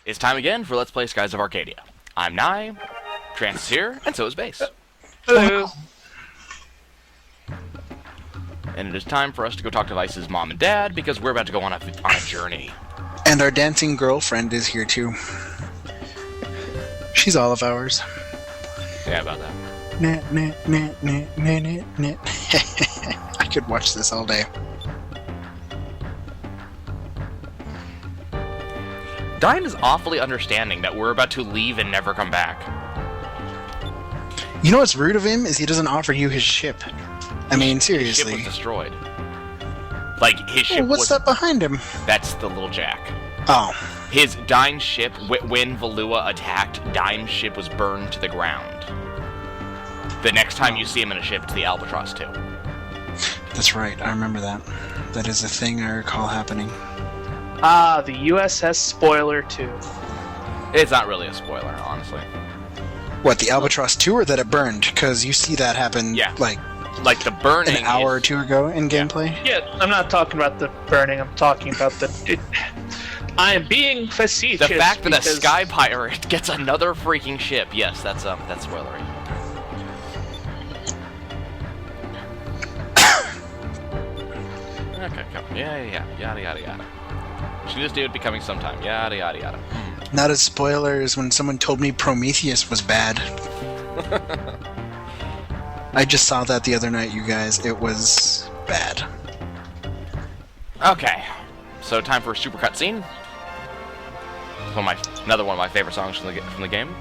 It's time again for Let's Play Skies of Arcadia. I'm Nye, Trance is here, and so is Base. Hello. And it is time for us to go talk to Vice's mom and dad, because we're about to go on a journey. And our dancing girlfriend is here too. She's all of ours. Yeah, about that. I could watch this all day. Dine is awfully understanding that we're about to leave and never come back. You know what's rude of him is he doesn't offer you his ship. I mean, seriously. His ship was destroyed. Like, his ship what's that behind him? That's the little Jack. Oh. His Dine's ship, when Valua attacked, Dine's ship was burned to the ground. The next time you see him in a ship, it's the Albatross too. That's right, I remember that. That is a thing I recall happening. Ah, the USS Spoiler 2. It's not really a spoiler, honestly. What, the Albatross 2 or that it burned? Because you see that happen, like the burning an hour or two ago in gameplay? Yeah, I'm not talking about the burning, I'm talking about I am being facetious. The fact that a sky pirate gets another freaking ship, yes, that's spoilery. Okay, come. Yeah, yada yada yada. She knew this day would be coming sometime. Yada yada yada. Not as spoiler as when someone told me Prometheus was bad. I just saw that the other night, you guys. It was bad. Okay, so time for a super cutscene. Another one of my favorite songs from the game.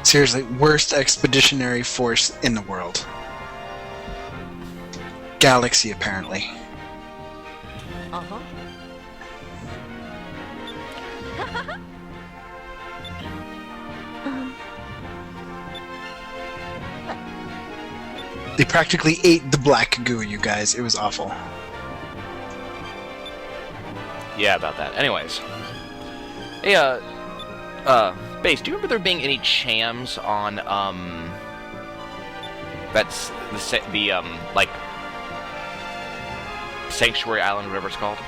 Seriously, worst expeditionary force in the world. Galaxy, apparently. Uh-huh. They practically ate the black goo, you guys. It was awful. Yeah, about that. Anyways. Hey, Base, do you remember there being any chams on, that's the like, Sanctuary Island, whatever it's called?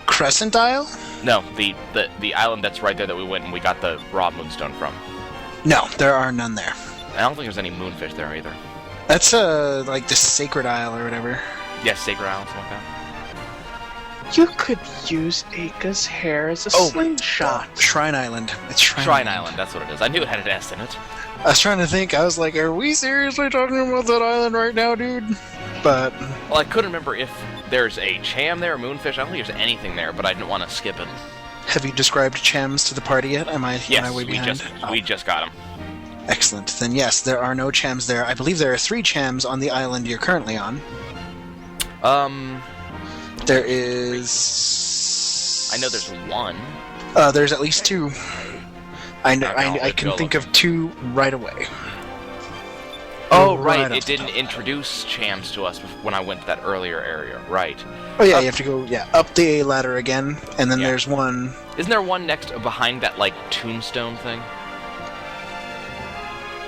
Crescent Isle? No, the island that's right there that we went and we got the raw moonstone from. No, there are none there. I don't think there's any moonfish there either. That's, like the Sacred Isle or whatever. Yes, Sacred Isle, something like that. You could use Aka's hair as a slingshot. Shrine Island. It's Shrine Island, that's what it is. I knew it had an S in it. I was trying to think. I was like, are we seriously talking about that island right now, dude? But... Well, I couldn't remember if there's a cham there, a moonfish. I don't think there's anything there, but I didn't want to skip it. Have you described chams to the party yet? Am I way behind? We just got them. Excellent. Then yes, there are no chams there. I believe there are 3 chams on the island you're currently on. There is... I know there's 1. There's at least 2. I can think of 2 right away. Oh, right. It didn't introduce chams to us when I went to that earlier area. Right. Oh, yeah, you have to go up the A ladder again, and then there's one... Isn't there one behind that, like, tombstone thing?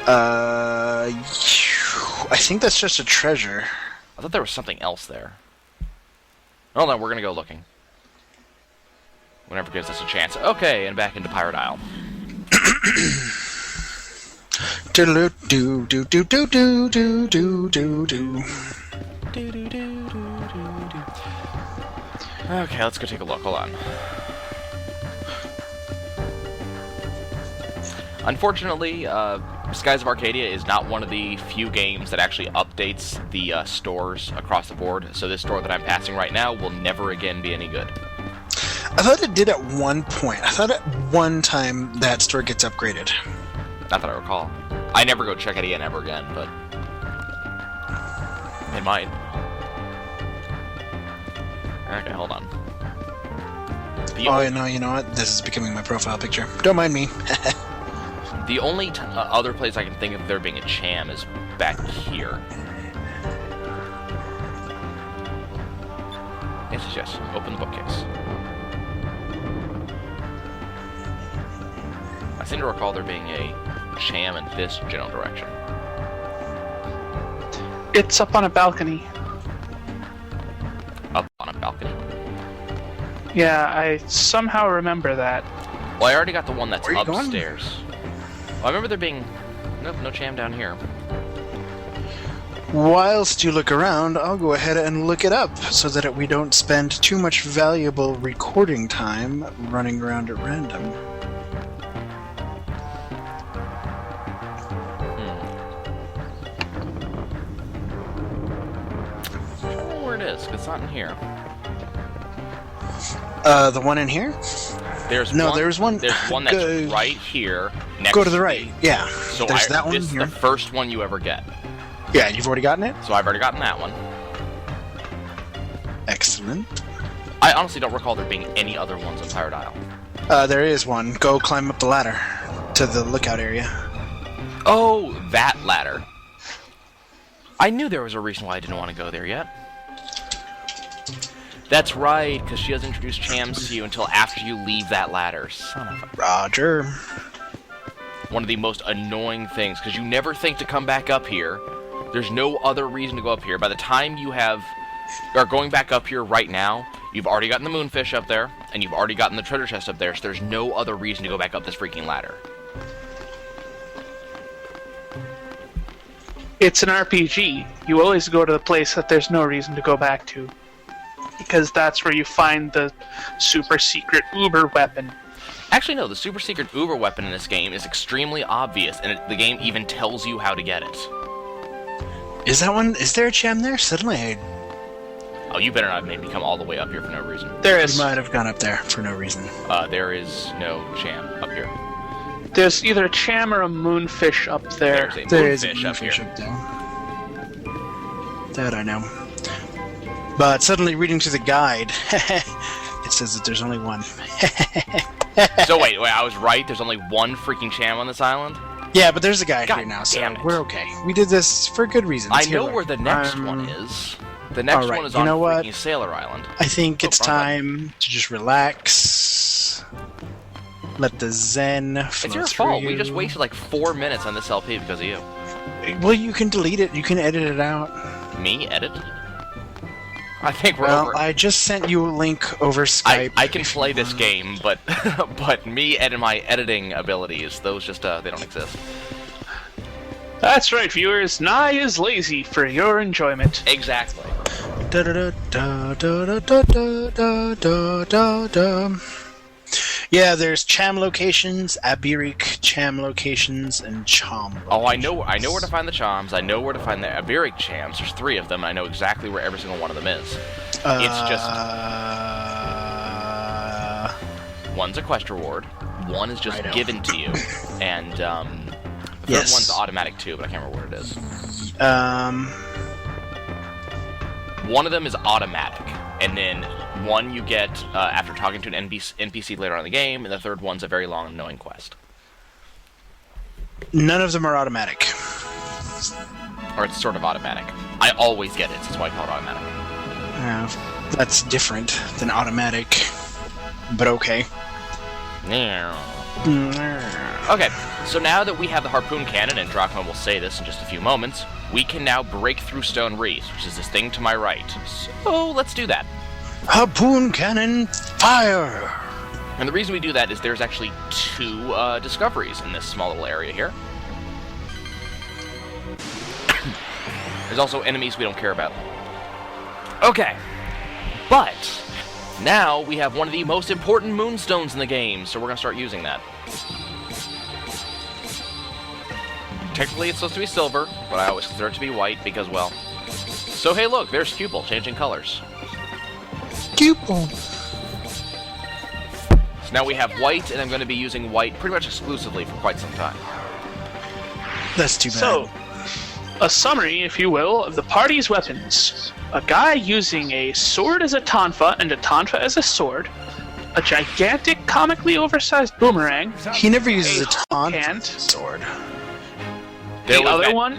I think that's just a treasure. I thought there was something else there. Hold on, we're gonna go looking. Whenever gives us a chance. Okay, and back into Pirate Isle. Okay, let's go take a look. Hold on. Unfortunately, Skies of Arcadia is not one of the few games that actually updates the stores across the board, so this store that I'm passing right now will never again be any good. I thought it did at one point. I thought at one time that store gets upgraded. Not that I recall. I never go check it again ever again, but it might. Okay, hold on. No, you know what? This is becoming my profile picture. Don't mind me. The only other place I can think of there being a cham is back here. Yes. Open the bookcase. I seem to recall there being a cham in this general direction. It's up on a balcony. Up on a balcony? Yeah, I somehow remember that. Well, I already got the one that's Where are you going? upstairs. Well, I remember there being... Nope, no cham down here. Whilst you look around, I'll go ahead and look it up so that we don't spend too much valuable recording time running around at random. I don't know where it is, 'cause it's not in here. The one in here? There's there's one. There's one that's Go- right here. Next Go to the right. Yeah. So There's that one this is here. the first one you ever get. Yeah, you've already gotten it? So I've already gotten that one. Excellent. I honestly don't recall there being any other ones on Pirate Isle. There is one. Go climb up the ladder to the lookout area. Oh, that ladder. I knew there was a reason why I didn't want to go there yet. That's right, because she doesn't introduce chams to you until after you leave that ladder. Son of a... Roger. One of the most annoying things, because you never think to come back up here. There's no other reason to go up here. By the time you are going back up here right now, you've already gotten the moonfish up there, and you've already gotten the treasure chest up there, so there's no other reason to go back up this freaking ladder. It's an RPG. You always go to the place that there's no reason to go back to. Because that's where you find the super secret uber weapon. Actually, no, the super secret uber weapon in this game is extremely obvious, and the game even tells you how to get it. Is that one? Is there a cham there? Suddenly Oh, you better not have made me come all the way up here for no reason. There I is. might have gone up there for no reason. There is no cham up here. There's either a cham or a moonfish up there. There's a There is a moonfish up here. moonfish up there. That I know. But suddenly reading through the guide, it says that there's only one. So wait, I was right? There's only one freaking cham on this island? Yeah, but there's a guide God here now, so damn it. we're okay. We did this for good reasons. I Here, know look. where the next one is. The next alright, one is you on know what? freaking Sailor Island. I think it's wrong button. time to just relax. Let the zen flow It's your through fault. you. We just wasted like 4 minutes on this LP because of you. Well, you can delete it. You can edit it out. Me? Edit? I think we're Well, over. I just sent you a link over Skype. I can if play you this want. game, but but me and my editing abilities, those just they don't exist. That's right, viewers. Nye is lazy for your enjoyment. Exactly. Da da da da da da da da da da da. Yeah, there's cham locations, Abirik cham locations, and chom. Oh, I know where to find the chams. I know where to find the Iberic chams. There's 3 of them. And I know exactly where every single one of them is. It's just one's a quest reward, one is just Righto. given to you, and third Yes. one's automatic too, but I can't remember what it is. One of them is automatic, and then one you get after talking to an NPC later on in the game, and the third one's a very long, annoying quest. None of them are automatic. Or it's sort of automatic. I always get it, so that's why I call it automatic. That's different than automatic, but okay. Okay, so now that we have the harpoon cannon, and Drachma will say this in just a few moments, we can now break through Stone Reefs, which is this thing to my right. So let's do that. Harpoon cannon, fire! And the reason we do that is there's actually 2 discoveries in this small little area here. There's also enemies we don't care about. Okay, but now we have one of the most important moonstones in the game, so we're going to start using that. Technically it's supposed to be silver, but I always consider it to be white because, well... So hey look, there's Cupel changing colors. Cupel. So now we have white, and I'm going to be using white pretty much exclusively for quite some time. That's too bad. So, a summary, if you will, of the party's weapons. A guy using a sword as a tonfa and a tonfa as a sword. A gigantic, comically oversized boomerang. He never uses a hand. taunt sword. There The was other that- one,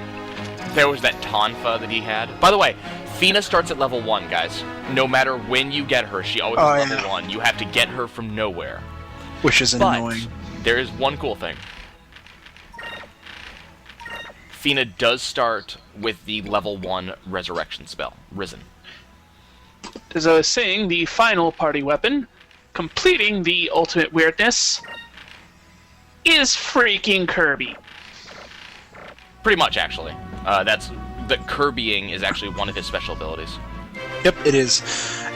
There was that Tonfa that he had. By the way, Fina starts at level 1, guys. No matter when you get her, she always is level 1. You have to get her from nowhere. Which is But annoying. there is one cool thing. Fina does start with the level 1 resurrection spell, Risen. as I was saying, the final party weapon completing the ultimate weirdness is freaking Kirby. Pretty much, actually. That's the Kirbying is actually one of his special abilities. Yep, it is.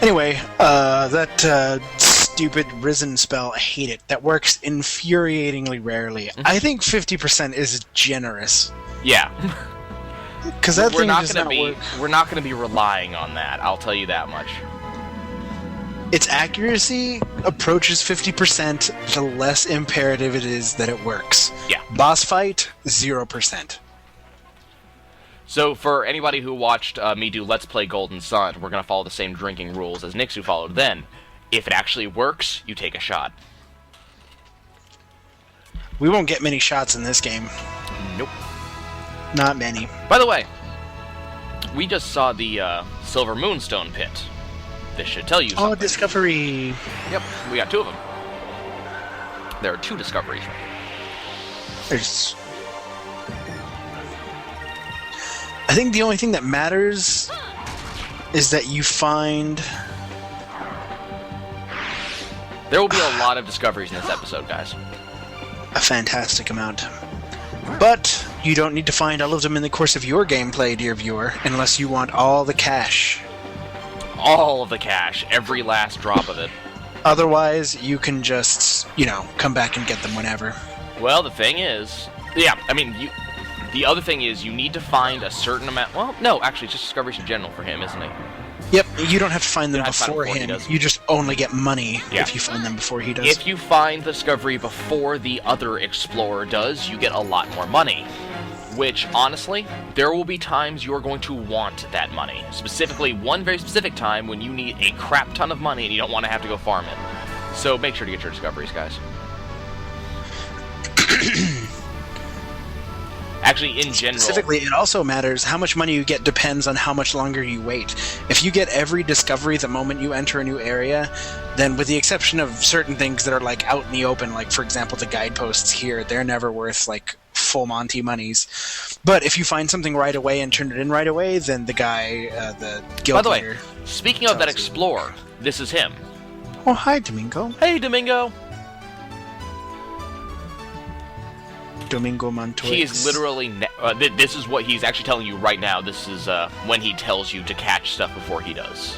Anyway, that stupid Risen spell, I hate it. That works infuriatingly rarely. I think 50% is generous. Yeah. Because that thing does not work. We're not going to be relying on that, I'll tell you that much. Its accuracy approaches 50% the less imperative it is that it works. Yeah. Boss fight, 0%. So for anybody who watched me do Let's Play Golden Sun, we're going to follow the same drinking rules as Nixu followed then. If it actually works, you take a shot. We won't get many shots in this game. Nope. Not many. By the way, we just saw the Silver Moonstone Pit. This should tell you something. Oh, Discovery! Yep, we got 2 of them. There are 2 discoveries. There's... I think the only thing that matters is that you find... There will be a lot of discoveries in this episode, guys. A fantastic amount. But you don't need to find all of them in the course of your gameplay, dear viewer, unless you want all the cash. All of the cash, every last drop of it. Otherwise, you can just, come back and get them whenever. Well, the thing is... Yeah, I mean, the other thing is you need to find a certain amount... Well, no, actually, it's just discoveries in general for him, isn't it? Yep, you don't have to find them before he him. does. You just only get money Yeah. if you find them before he does. If you find the discovery before the other explorer does, you get a lot more money. Which, honestly, there will be times you're going to want that money. Specifically, one very specific time when you need a crap ton of money and you don't want to have to go farm it. So make sure to get your discoveries, guys. Actually, in general... Specifically, it also matters how much money you get depends on how much longer you wait. If you get every discovery the moment you enter a new area, then with the exception of certain things that are like out in the open, like for example the guideposts here, they're never worth like full Monty monies. But if you find something right away and turn it in right away, then the guy, the guild By the way, leader... speaking of that explorer, this is him. Oh, hi, Domingo. Hey, Domingo! Domingo Montoya. He is literally... this is what he's actually telling you right now. This is when he tells you to catch stuff before he does.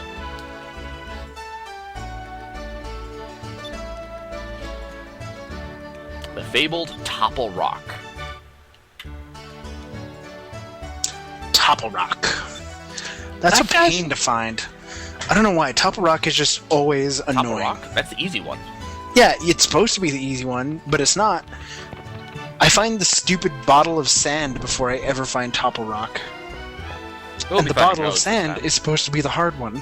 The fabled Topple Rock. Topple Rock. That's a pain to find. I don't know why. Topple Rock is just always annoying. Topple Rock? That's the easy one. Yeah, it's supposed to be the easy one, but it's not. I find the stupid bottle of sand before I ever find Topple Rock. And the bottle of sand is supposed to be the hard one.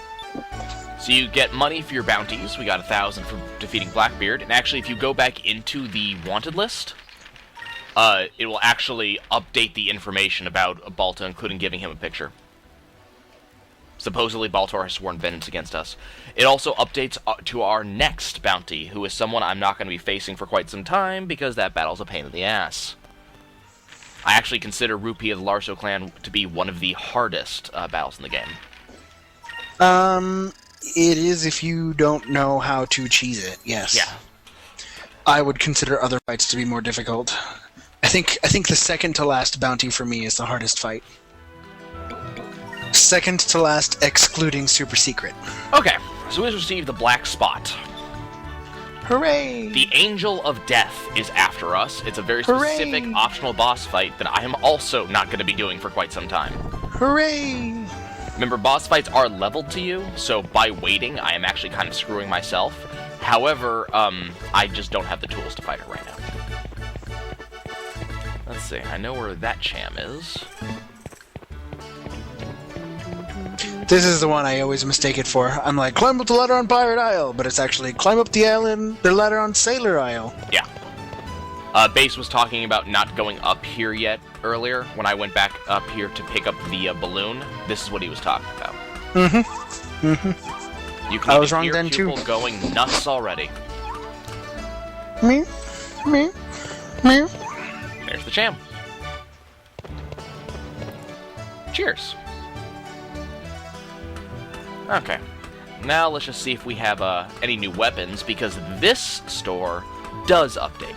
So you get money for your bounties. We got 1,000 for defeating Blackbeard. And actually, if you go back into the wanted list, it will actually update the information about Balta, including giving him a picture. Supposedly, Baltar has sworn vengeance against us. It also updates to our next bounty, who is someone I'm not going to be facing for quite some time, because that battle's a pain in the ass. I actually consider Rupee of the Larso clan to be one of the hardest battles in the game. It is if you don't know how to cheese it, yes. Yeah. I would consider other fights to be more difficult. I think the second to last bounty for me is the hardest fight. Second to last, excluding Super Secret. Okay, so we received the Black Spot. Hooray! The Angel of Death is after us. It's a very specific optional boss fight that I am also not going to be doing for quite some time. Hooray! Remember, boss fights are leveled to you, so by waiting, I am actually kind of screwing myself. However, I just don't have the tools to fight it right now. Let's see, I know where that cham is. This is the one I always mistake it for. I'm like, climb up the ladder on Pirate Isle, but it's actually climb up the ladder on Sailor Isle. Yeah. Base was talking about not going up here yet earlier. When I went back up here to pick up the balloon, this is what he was talking about. Mm-hmm. Mm-hmm. You can I was wrong hear then, too. people going nuts already. Me. There's the cham. Cheers. Okay. Now let's just see if we have any new weapons, because this store does update.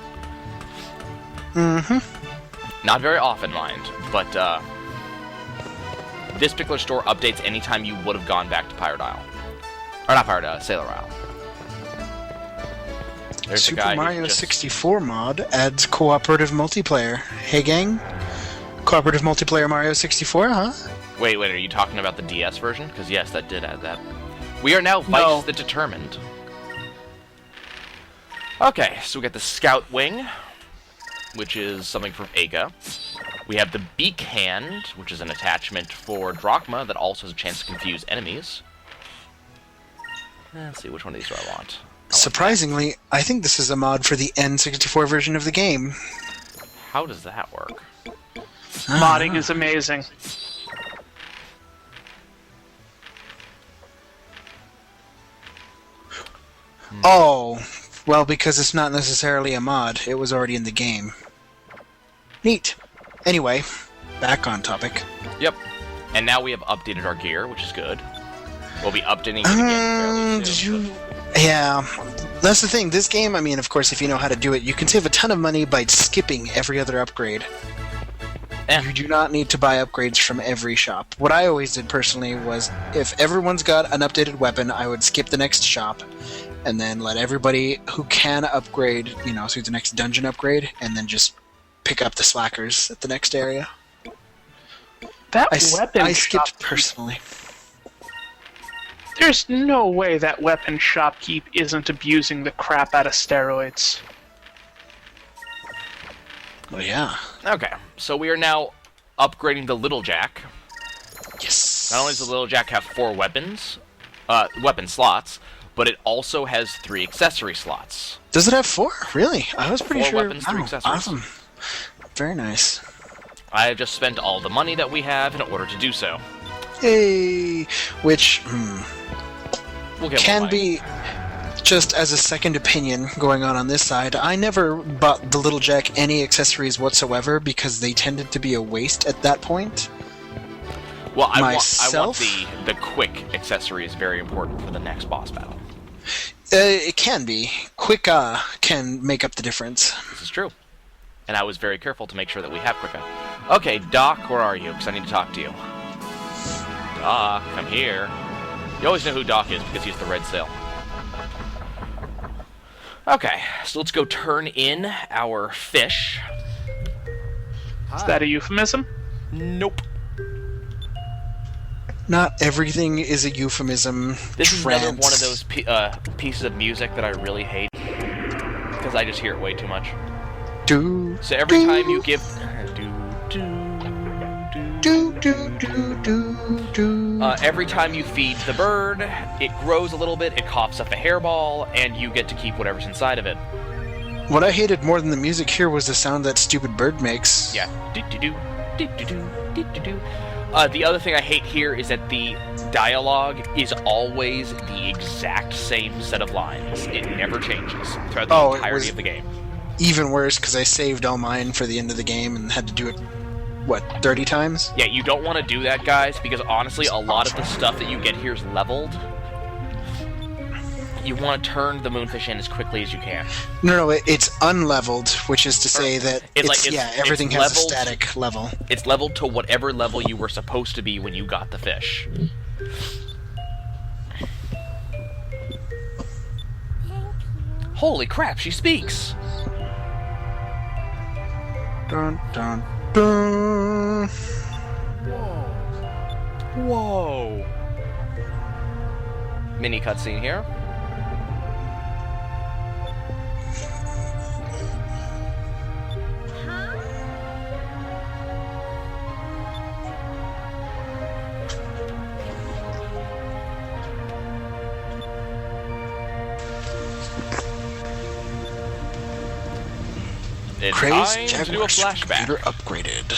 Mm-hmm. Not very often, mind, but this particular store updates anytime you would have gone back to Pirate Isle. Or not Pirate Isle, Sailor Isle. There's a guy Super Mario just... 64 mod adds cooperative multiplayer. Hey gang, cooperative multiplayer Mario 64, huh? Wait, are you talking about the DS version? Because yes, that did add that. We are now Vice the Determined. Okay, so we got the Scout Wing, which is something from Aga. We have the Beak Hand, which is an attachment for Drachma that also has a chance to confuse enemies. Let's see, which one of these do I want? Surprisingly, I think this is a mod for the N64 version of the game. How does that work? Modding is amazing. Oh, well, because it's not necessarily a mod. It was already in the game. Neat. Anyway, back on topic. Yep. And now we have updated our gear, which is good. We'll be updating it again fairly soon. Yeah, that's the thing. This game, I mean, of course, if you know how to do it, you can save a ton of money by skipping every other upgrade. You do not need to buy upgrades from every shop. What I always did personally was, if everyone's got an updated weapon, I would skip the next shop, and then let everybody who can upgrade, you know, through the next dungeon upgrade, and then just pick up the slackers at the next area. That weapon I skipped shop, personally. there's no way that weapon shopkeep isn't abusing the crap out of steroids. Well, yeah. Okay, so we are now upgrading the Little Jack. Yes. Not only does the Little Jack have 4 weapon slots, but it also has 3 accessory slots. Does it have 4? Really? I was pretty 4 sure. weapons, 3 accessories. Awesome. Very nice. I have just spent all the money that we have in order to do so. Hey, which We'll get can more money. be just as a second opinion going on this side. I never bought the Little Jack any accessories whatsoever because they tended to be a waste at that point. Well, I want Myself? the quick accessory is very important for the next boss battle. It can be. Quick can make up the difference. This is true. And I was very careful to make sure that we have quick. Okay, Doc, where are you? Because I need to talk to you. Doc, I'm here. You always know who Doc is because he's the red sail. Okay, so let's go turn in our fish. Is that a euphemism? Nope. Not everything is a euphemism. This is another Trance. one of those pieces of music that I really hate. Because I just hear it way too much. Do, So every do, time you give... do, do, do, do, do. Every time you feed the bird, it grows a little bit, it coughs up a hairball, and you get to keep whatever's inside of it. What I hated more than the music here was the sound that stupid bird makes. Yeah. Do-do-do, do-do-do, do-do-do. The other thing I hate here is that the dialogue is always the exact same set of lines. It never changes throughout the entirety of the game. Even worse, because I saved all mine for the end of the game and had to do it, 30 times? Yeah, you don't want to do that, guys, because honestly, a lot of the stuff that you get here is leveled. You want to turn the moonfish in as quickly as you can. No, it's unleveled, which is to say that everything it's has a leveled, static level. It's leveled to whatever level you were supposed to be when you got the fish. Holy crap, she speaks! Dun, dun, dun. Whoa! Mini cutscene here. It's Crazed time to do a Jaguar flashback. computer upgraded.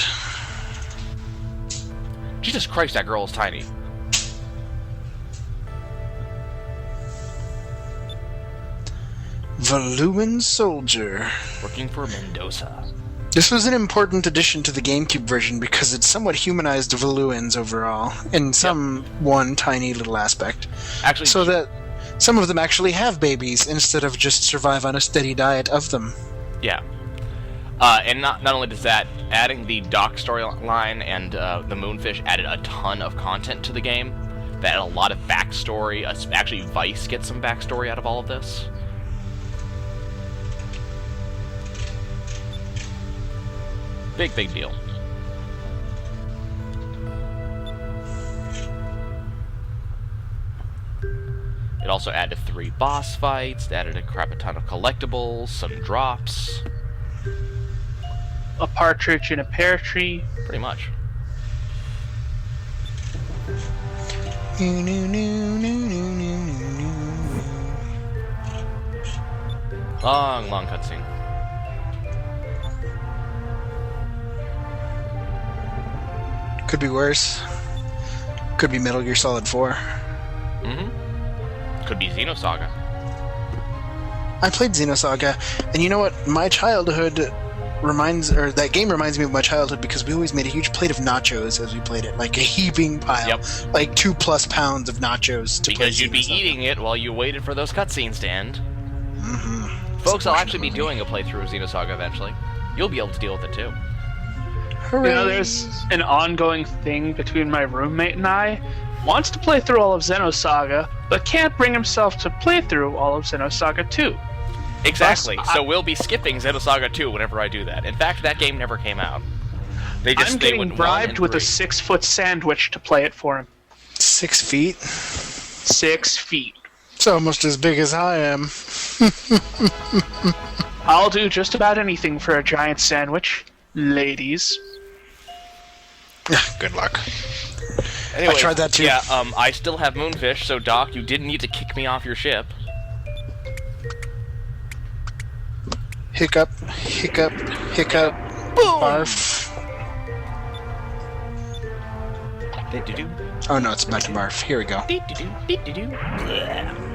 Jesus Christ, that girl is tiny. Volumen Soldier. Working for Mendoza. This was an important addition to the GameCube version because it somewhat humanized Valuans overall, in some one tiny little aspect. Actually, So that some of them actually have babies instead of just survive on a steady diet of them. yeah. And not only does that, adding the Doc storyline and the Moonfish added a ton of content to the game. That added a lot of backstory. Actually, Vice gets some backstory out of all of this. Big deal. It also added 3 boss fights, added a crap a ton of collectibles, some drops. A partridge in a pear tree. Pretty much. Long cutscene. Could be worse. Could be Metal Gear Solid 4. Mm-hmm. Could be Xenosaga. I played Xenosaga, and you know what? My childhood that game reminds me of my childhood because we always made a huge plate of nachos as we played it, like a heaping pile, Yep. like 2+ pounds of nachos. Because you'd be Xenosaga. eating it while you waited for those cutscenes to end. Mm-hmm. Folks, I'll actually be doing a playthrough of Xenosaga eventually. You'll be able to deal with it too. Hooray. You know, there's an ongoing thing between my roommate and I. Wants to play through all of Xenosaga, but can't bring himself to play through all of Xenosaga 2. Exactly. Thus, So we'll be skipping Xenosaga 2 whenever I do that. In fact, that game never came out. They I'm they getting went 1 bribed and with a 3. 6-foot sandwich to play it for him. 6 feet. 6 feet. It's almost as big as I am. I'll do just about anything for a giant sandwich, ladies. Good luck. Anyways, I tried that too. Yeah, I still have Moonfish, so Doc, you didn't need to kick me off your ship. Hiccup, hiccup, hiccup. Boom! Barf. Dee-doo-doo. Oh no, it's about to barf. Here we go. Dee-doo-doo. Dee-doo-doo. Bleh.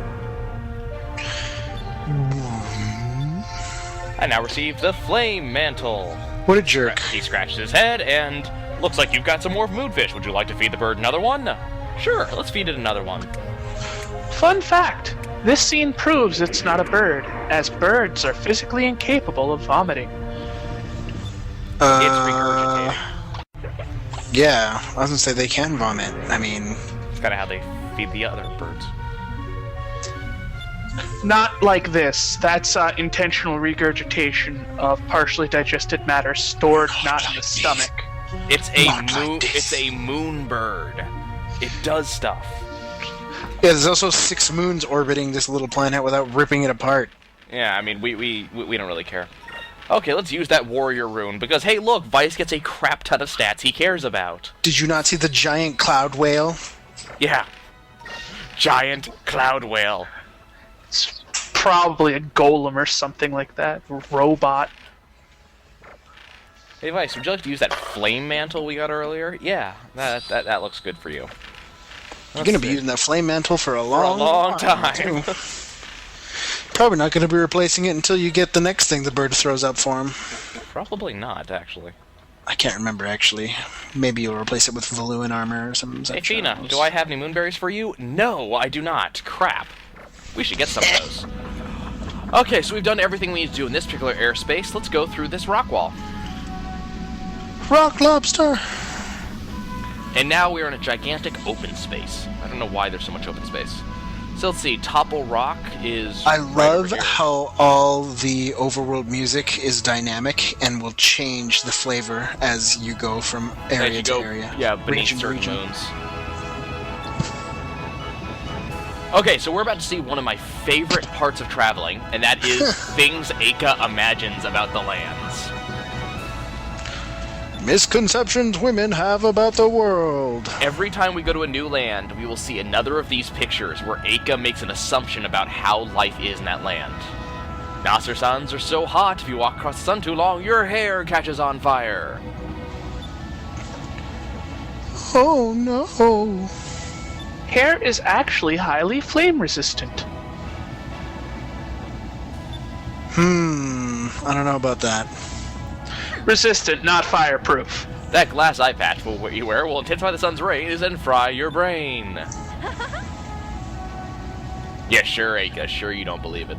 I now receive the Flame Mantle. What a jerk. He scratches his head and looks like you've got some more Moonfish. Would you like to feed the bird another one? Sure, let's feed it another one. Fun fact, this scene proves it's not a bird, as birds are physically incapable of vomiting. It's regurgitating. Yeah, I was gonna say they can vomit. I mean, It's kind of how they feed the other birds. Not like this. That's intentional regurgitation of partially digested matter stored not in the stomach. It's a Not like moon. this. It's a moon bird. It does stuff. yeah, there's also 6 moons orbiting this little planet without ripping it apart. Yeah, I mean, we don't really care. Okay, let's use that warrior rune because hey, look, Vice gets a crap ton of stats he cares about. Did you not see the giant cloud whale? Yeah, giant cloud whale. It's probably a golem or something like that. Robot. Hey Vice, would you like to use that flame mantle we got earlier? Yeah, that looks good for you. You're gonna be using that flame mantle for a long time. too. Probably not gonna be replacing it until you get the next thing the bird throws up for him. Probably not, actually. I can't remember actually. Maybe you'll replace it with Valuan armor or something. Hey Fina, do I have any moonberries for you? No, I do not. Crap. We should get some of those. Okay, so we've done everything we need to do in this particular airspace. Let's go through this rock wall. Rock lobster. And now we're in a gigantic open space. I don't know why there's so much open space. So let's see, Topple Rock is I right love over here. how all the overworld music is dynamic and will change the flavor as you go from As area you to go, area. yeah, beneath region to certain region. moons. Okay, so we're about to see one of my favorite parts of traveling, and that is things Aka imagines about the lands. Misconceptions women have about the world. Every time we go to a new land, we will see another of these pictures where Aka makes an assumption about how life is in that land. Nasr suns are so hot, if you walk across the sun too long, your hair catches on fire. Oh no. Hair is actually highly flame resistant. I don't know about that. resistant, not fireproof. That glass eye patch what you wear will intensify the sun's rays and fry your brain. Yeah, sure, Aka. Sure, you don't believe it.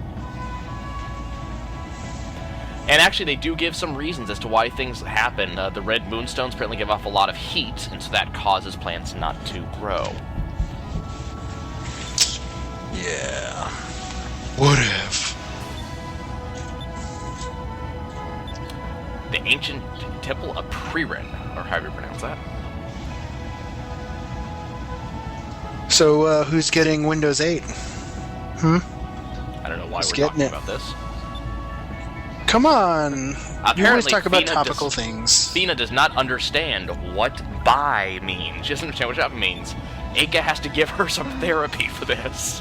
And actually, they do give some reasons as to why things happen. The red moonstones apparently give off a lot of heat, and so that causes plants not to grow. Yeah. What if? The ancient temple of Pririn, or however you pronounce that. So, who's getting Windows 8? I don't know why Who's we're getting talking it? about this. Come on! You always Apparently, talk about Fina topical things. Fina does not understand what buy means. She doesn't understand what shop means. Aka has to give her some therapy for this.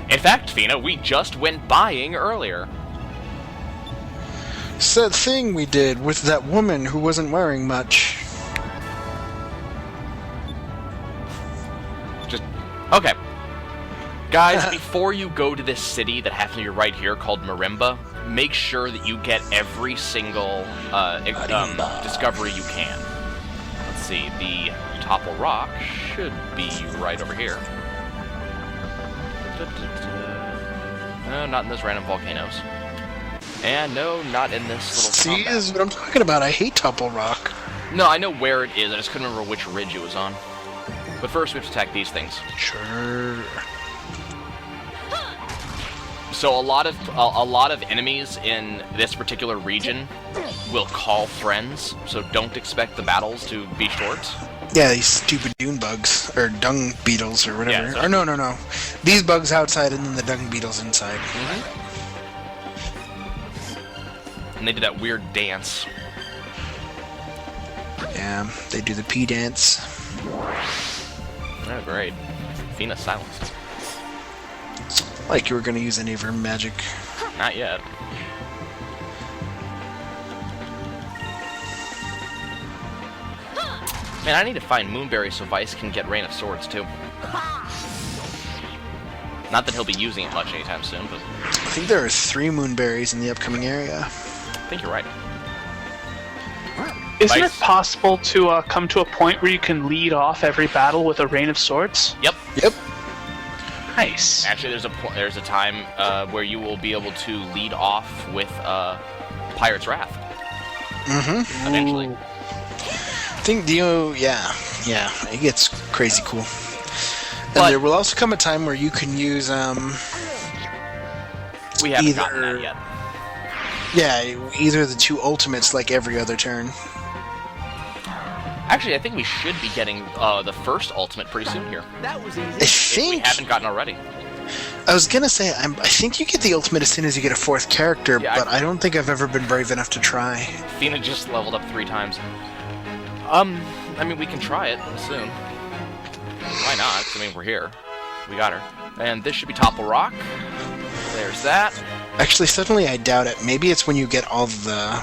In fact, Fina, we just went buying earlier. It's that thing we did with that woman who wasn't wearing much. Okay. Guys, before you go to this city that happens to be right here called Maramba, make sure that you get every single discovery you can. Let's see, the Topple Rock should be right over here. No, not in those random volcanoes. And no, not in this little See, combat. this is what I'm talking about. I hate Topple Rock. No, I know where it is, I just couldn't remember which ridge it was on. But first we have to attack these things. Sure. So a lot of enemies in this particular region will call friends, so don't expect the battles to be short. Yeah, these stupid dune bugs, or dung beetles, or whatever. Yeah, or no. These bugs outside and then the dung beetles inside. And they do that weird dance. Yeah, they do the pee dance. Oh, great. Fina silenced. Like you were gonna use any of her magic. Not yet. Man, I need to find Moonberry so Vice can get Rain of Swords, too. Not that he'll be using it much anytime soon, but I think there are 3 moonberries in the upcoming area. I think you're right. Isn't Vice. it possible to come to a point where you can lead off every battle with a Rain of Swords? Yep. Yep. Nice. Actually, there's a time where you will be able to lead off with Pirate's Wrath. Mm-hmm. Eventually. Ooh. I think yeah, it gets crazy cool. And But- there will also come a time where you can use We haven't either- gotten that yet. either the 2 ultimates like every other turn. Actually, I think we should be getting the first ultimate pretty soon here. That was I easy. If we think haven't gotten already. I was gonna say I think you get the ultimate as soon as you get a 4th character, Yeah, but I don't think I've ever been brave enough to try. Fina just leveled up 3 times. I mean, we can try it soon. Why not? 'Cause, I mean, we're here. We got her. And this should be Topple Rock. There's that. Actually, suddenly I doubt it. Maybe it's when you get all the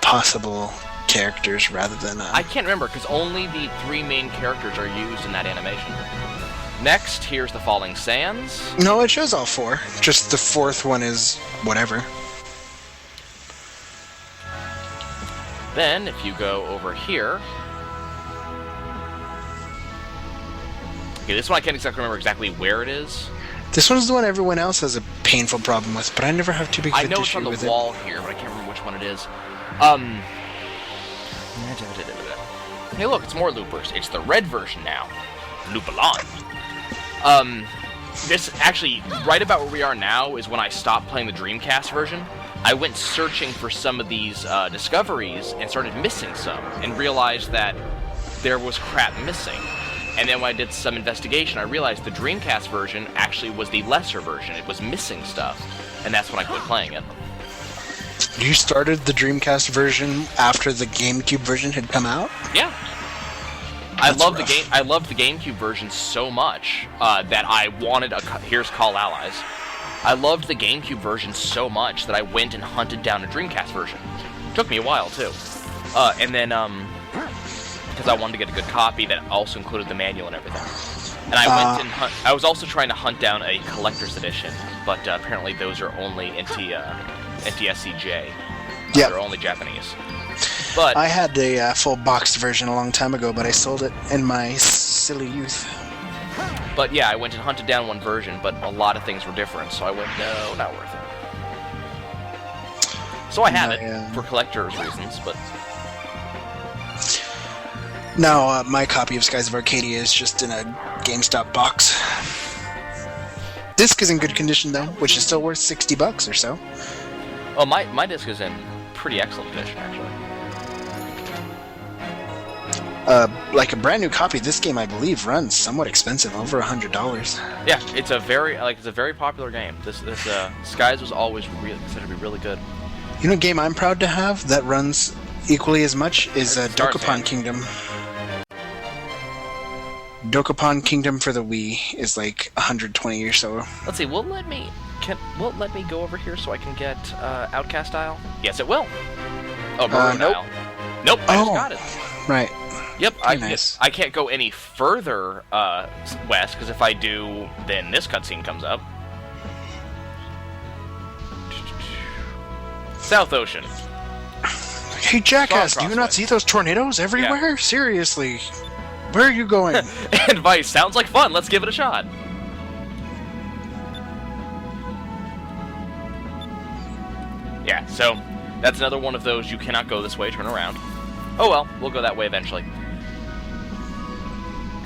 possible characters rather than. I can't remember, because only the 3 main characters are used in that animation. Next, here's the Falling Sands. No, it shows all 4. Just the 4th one is whatever. Then, if you go over here... Okay, this one I can't exactly remember exactly where it is. This one's the one everyone else has a painful problem with, but I never have too big of I an know it's issue on the with wall here, but I can't remember which one it is. Hey, look, it's more loopers. It's the red version now. Loopalon. This actually, right about where we are now, is when I stopped playing the Dreamcast version. I went searching for some of these discoveries and started missing some, and realized that there was crap missing. And then when I did some investigation, I realized the Dreamcast version actually was the lesser version. It was missing stuff, and that's when I quit playing it. it. You started the Dreamcast version after the GameCube version had come out? Yeah. I That's love rough. the game. I loved the GameCube version so much that I wanted a. Here's Call Allies. I loved the GameCube version so much that I went and hunted down a Dreamcast version. Took me a while too, and then because I wanted to get a good copy that also included the manual and everything. And I was also trying to hunt down a collector's edition, but apparently those are only NTSCJ. Yeah. They're only Japanese. But I had a full boxed version a long time ago, but I sold it in my silly youth. But yeah, I went and hunted down one version, but a lot of things were different, so I went, no, not worth it. So I have it for collector's reasons, but... Now, my copy of Skies of Arcadia is just in a GameStop box. Disc is in good condition, though, which is still worth $60 or so. Oh, my disc is in pretty excellent condition, actually. Like a brand new copy, this game, I believe, runs somewhat expensive, over $100. Yeah, it's a very popular game. This Skies was always really considered to be really good. You know, a game I'm proud to have that runs equally as much is Dokapon Kingdom. Dokapon Kingdom for the Wii is like 120 or so. Let's see. Will it let me go over here so I can get Outcast Isle? Yes, it will. Oh, Maroon nope. Isle. Nope. I just got it. Right. Yep. Nice. I can't go any further west because if I do, then this cutscene comes up. South Ocean. Hey, jackass! Do you not see those tornadoes everywhere? Yeah. Seriously. Where are you going? Advice sounds like fun. Let's give it a shot. Yeah, so that's another one of those you cannot go this way, turn around. Oh well, we'll go that way eventually.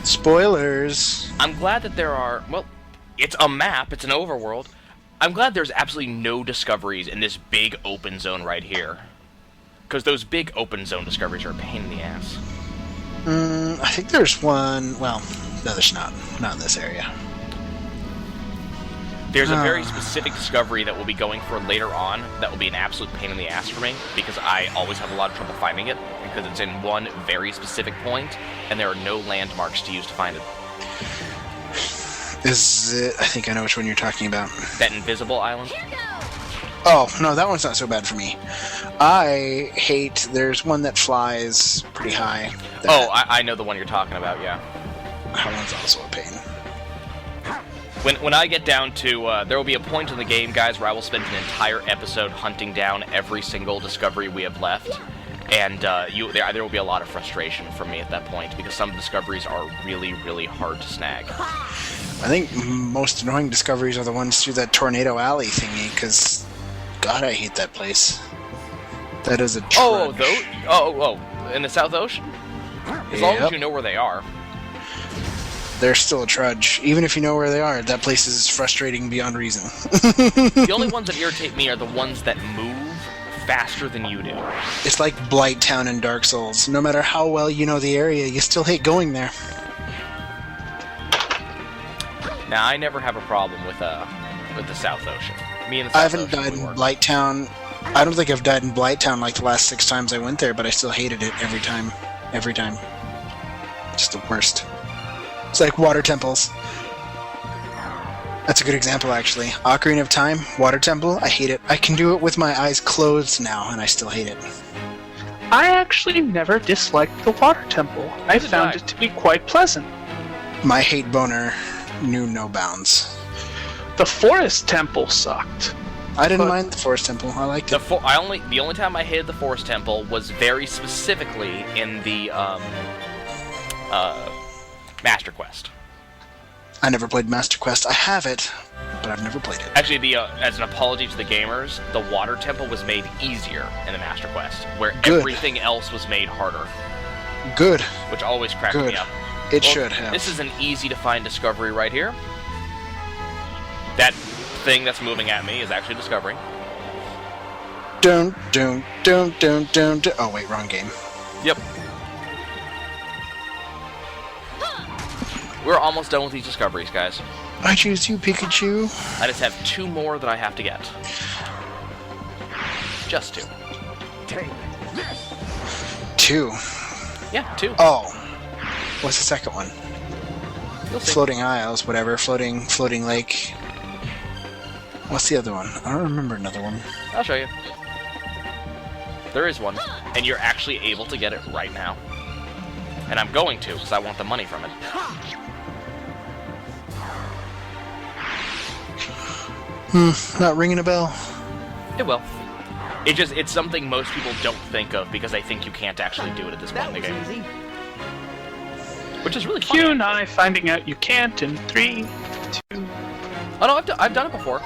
Spoilers. I'm glad that there are, well, it's a map, it's an overworld. I'm glad there's absolutely no discoveries in this big open zone right here. Because those big open zone discoveries are a pain in the ass. I think there's one. Well, no, there's not. Not in this area. There's a very specific discovery that we'll be going for later on that will be an absolute pain in the ass for me, because I always have a lot of trouble finding it, because it's in one very specific point, and there are no landmarks to use to find it. Is it... I think I know which one you're talking about. That invisible island? Oh, no, that one's not so bad for me. I hate... There's one that flies pretty high. Oh, I know the one you're talking about, yeah. That one's also a pain. When I get down to... there will be a point in the game, guys, where I will spend an entire episode hunting down every single discovery we have left. And there will be a lot of frustration from me at that point, because some discoveries are really, really hard to snag. I think most annoying discoveries are the ones through that Tornado Alley thingy, because... God, I hate that place. That is a trudge. Oh, in the South Ocean? As long as you know where they are. They're still a trudge. Even if you know where they are, that place is frustrating beyond reason. The only ones that irritate me are the ones that move faster than you do. It's like Blight Town in Dark Souls. No matter how well you know the area, you still hate going there. Now, I never have a problem with the South Ocean. Me and the South I haven't Ocean died in Blight Town. I don't think I've died in Blight Town like the last 6 times I went there, but I still hated it every time. Every time. Just the worst. It's like water temples. That's a good example, actually. Ocarina of Time, water temple, I hate it. I can do it with my eyes closed now, and I still hate it. I actually never disliked the water temple. I found it to be quite pleasant. My hate boner knew no bounds. The forest temple sucked. I didn't mind the forest temple. I liked it. The only time I hated the forest temple was very specifically in the Master Quest. I never played Master Quest. I have it, but I've never played it. Actually, as an apology to the gamers, the water temple was made easier in the Master Quest, where everything else was made harder. Good. Which always cracked me up. It should have. This is an easy-to-find discovery right here. That thing that's moving at me is actually a discovery. Dun. Oh, wait, wrong game. Yep. We're almost done with these discoveries, guys. I choose you, Pikachu. I just have 2 more that I have to get. Just 2. Take this. 2? Yeah, 2. Oh. What's the second one? You'll see. Floating Isles, whatever. Floating Lake. What's the other one? I don't remember another one. I'll show you. There is one, and you're actually able to get it right now. And I'm going to, because I want the money from it. Not ringing a bell. It will. It's something most people don't think of because they think you can't actually do it at this point in the game. Easy. Which is really fun. Q and I finding out you can't in 3, 2. Oh no, I've done it before.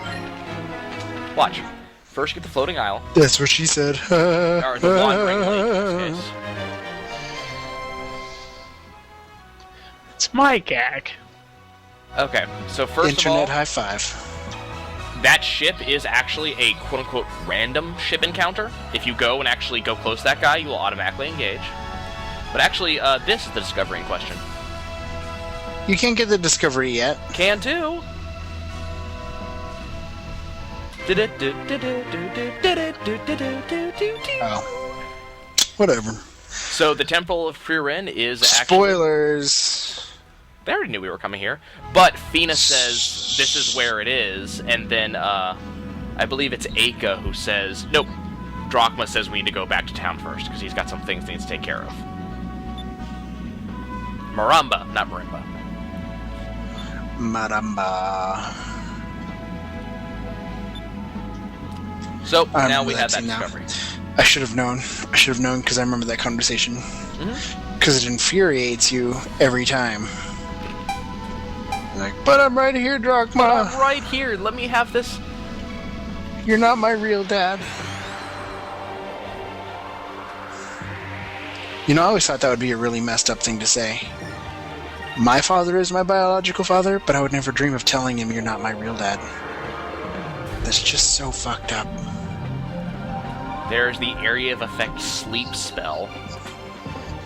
Watch. First get the floating isle. That's what she said. Or the wandering lake in this case. It's my gag. Okay, so first Internet of all, high five. that ship is actually a quote-unquote random ship encounter. If you go and actually go close to that guy, you will automatically engage. But actually, this is the discovery in question. You can't get the discovery yet. Can do. Oh. Whatever. So the Temple of Frieren is actually... Spoilers. They already knew we were coming here. But Fina says this is where it is, and then, I believe it's Aika who says... Nope. Drachma says we need to go back to town first, because he's got some things he needs to take care of. Maramba, not Marimba. Maramba. So, I now remember we that have that scene now. discovery. I should have known. I should have known because I remember that conversation. Because it infuriates you every time. Like, but I'm right here, Drachma. I'm right here, let me have this. You're not my real dad. You know, I always thought that would be a really messed up thing to say. My father is my biological father, but I would never dream of telling him you're not my real dad. That's just so fucked up. There's the Area of Effect sleep spell.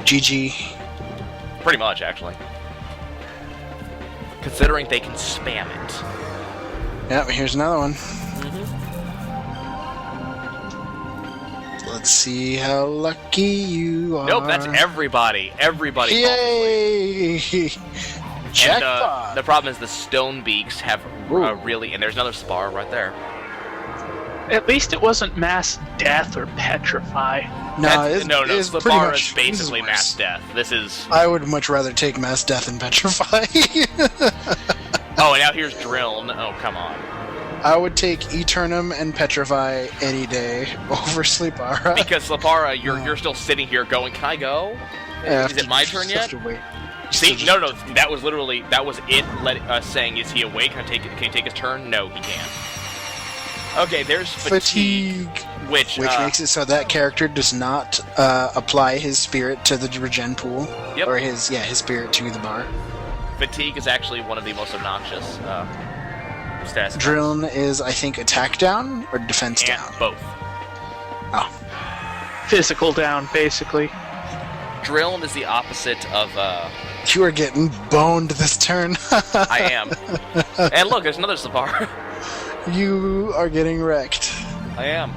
GG. Pretty much, actually. Considering they can spam it. Yep, here's another one. Let's see how lucky you are. Nope, that's everybody. Everybody. Yay! And Jackpot! the problem is the stone beaks have really... And there's another spar right there. At least it wasn't mass death or petrify. No, That's- it's, no, it's the pretty bar much is basically worse. mass death. This is... I would much rather take mass death than petrify. Oh, and now here's Drilln. Oh, come on. I would take Eternum and Petrify any day over Sleepara. Because Slipara, you're still sitting here going, can I go? Is it my turn yet? See, no, that was literally, that was it saying, is he awake? Can he take his turn? No, he can't. Okay, there's Fatigue. Which makes it so that character does not apply his spirit to the regen pool. Yep. Or his spirit to the bar. Fatigue is actually one of the most obnoxious stats. Drilln is, I think, attack down or defense down? Both. Oh. Physical down, basically. Drilln is the opposite of, You are getting boned this turn. I am. And look, there's another Slipara. You are getting wrecked. I am.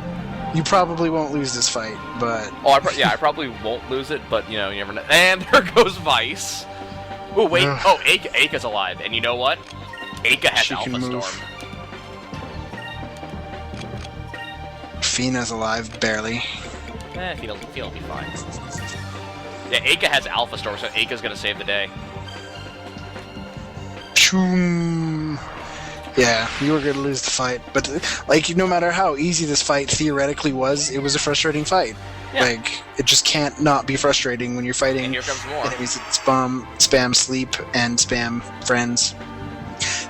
You probably won't lose this fight, but... Oh, I probably won't lose it, but, you know, you never know. And there goes Vice. Oh, wait. Oh, Aika's alive. And you know what? Aika has She can Alpha move. Storm. Fina's alive, barely. He'll be fine. Yeah, Aika has Alpha Storm, so Aika's gonna save the day. Choom. Yeah, you were going to lose the fight. But, like, no matter how easy this fight theoretically was, it was a frustrating fight. Yeah. Like, it just can't not be frustrating when you're fighting And here comes more. enemies that spam sleep and spam friends.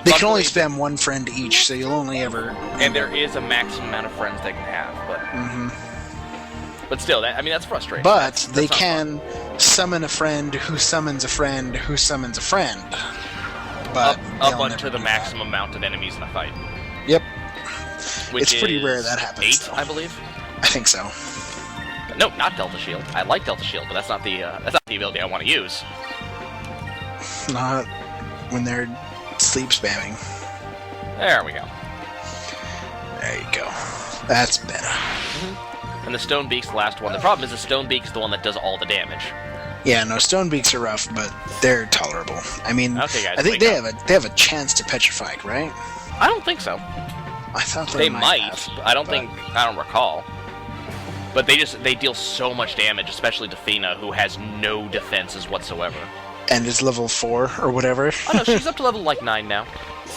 They can only spam one friend each, so you'll only ever... And there is a maximum amount of friends they can have, but... But still, that's frustrating. But That's they not can summon a friend who summons a friend who summons a friend. But up they'll onto never the do maximum amount of enemies in a fight. that. Yep, Which it's pretty is rare that happens, 8, though. I believe. I think so. No, not Delta Shield. I like Delta Shield, but that's not the ability I want to use. Not when they're sleep spamming. There we go. There you go. That's better. And the Stone Beak's the last one. The problem is the Stone Beak's the one that does all the damage. Yeah, no, stone beaks are rough, but they're tolerable. I mean, Okay, guys, I think wake they have a chance to petrify, right? I don't think so. I thought They might. have, But I don't recall. But they deal so much damage, especially to Fina, who has no defenses whatsoever. And is level 4 or whatever. Oh no, she's up to level like 9 now.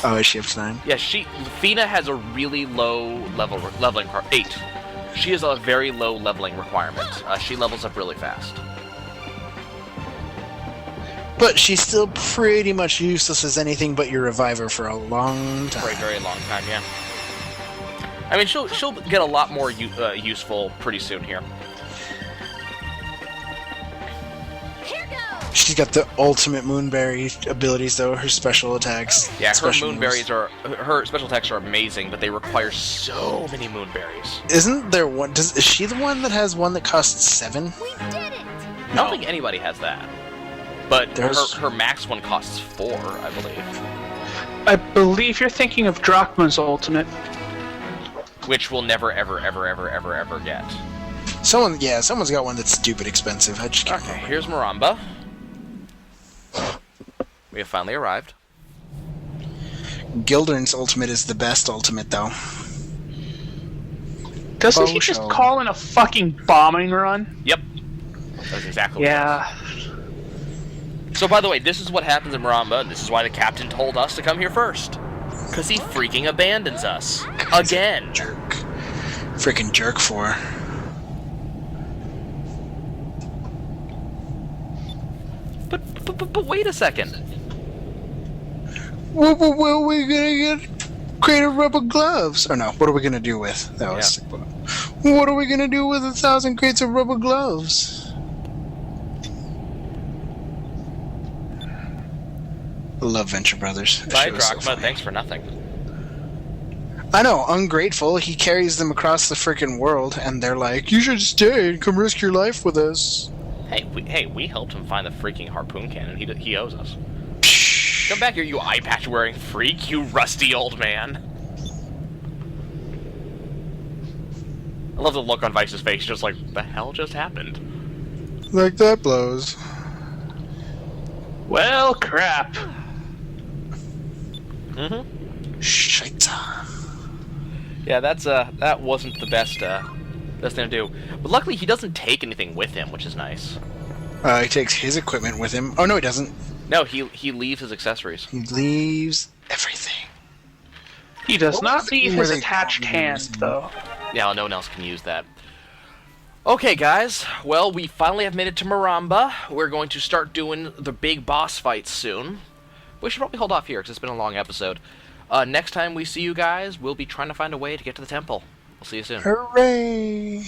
Oh, is she up to 9? Yeah, Fina has a really low leveling 8. She has a very low leveling requirement. She levels up really fast. But she's still pretty much useless as anything but your reviver for a long time. For a very long time, yeah. I mean, she'll get a lot more useful pretty soon here. She's got the ultimate Moonberry abilities, though. Her special attacks. Yeah, her special Moonberries her special attacks are amazing, but they require so many Moonberries. Isn't there one? Is she the one that has one that costs 7? We did it! I don't think anybody has that. But There's- her max one costs 4, I believe. I believe you're thinking of Drachma's ultimate. Which we'll never, ever, ever, ever, ever, ever get. Someone's got one that's stupid expensive. I just can't Okay, remember. here's Maramba. We have finally arrived. Gildern's ultimate is the best ultimate, though. Doesn't he just Bow call in a fucking bombing run? Yep. That's exactly what Yeah. it is. So, by the way, this is what happens in Maramba, and this is why the captain told us to come here first. Because he freaking abandons us. Again. Jerk. Freaking jerk for. But wait a second. What are we gonna get? Create rubber gloves? Or no? What are we gonna do with? That was. What are we gonna do with 1,000 crates of rubber gloves? I love Venture Brothers. That Bye, shit was so Drachma. funny. Thanks for nothing. I know, ungrateful. He carries them across the freaking world, and they're like, "You should stay and come risk your life with us." Hey, we helped him find the freaking harpoon cannon. He owes us. Psh. Come back here, you eye patch wearing freak, you rusty old man. I love the look on Vice's face, just like, the hell just happened? Like that blows. Well, crap. Mm-hmm. Shite. Yeah, that wasn't the best thing to do. But luckily, he doesn't take anything with him, which is nice. He takes his equipment with him. Oh no, he doesn't. No, he leaves his accessories. He leaves everything. He does What not was the leave thing where his they attached call hand, these? though. Yeah, no one else can use that. Okay, guys. Well, we finally have made it to Maramba. We're going to start doing the big boss fights soon. We should probably hold off here, because it's been a long episode. Next time we see you guys, we'll be trying to find a way to get to the temple. We'll see you soon. Hooray!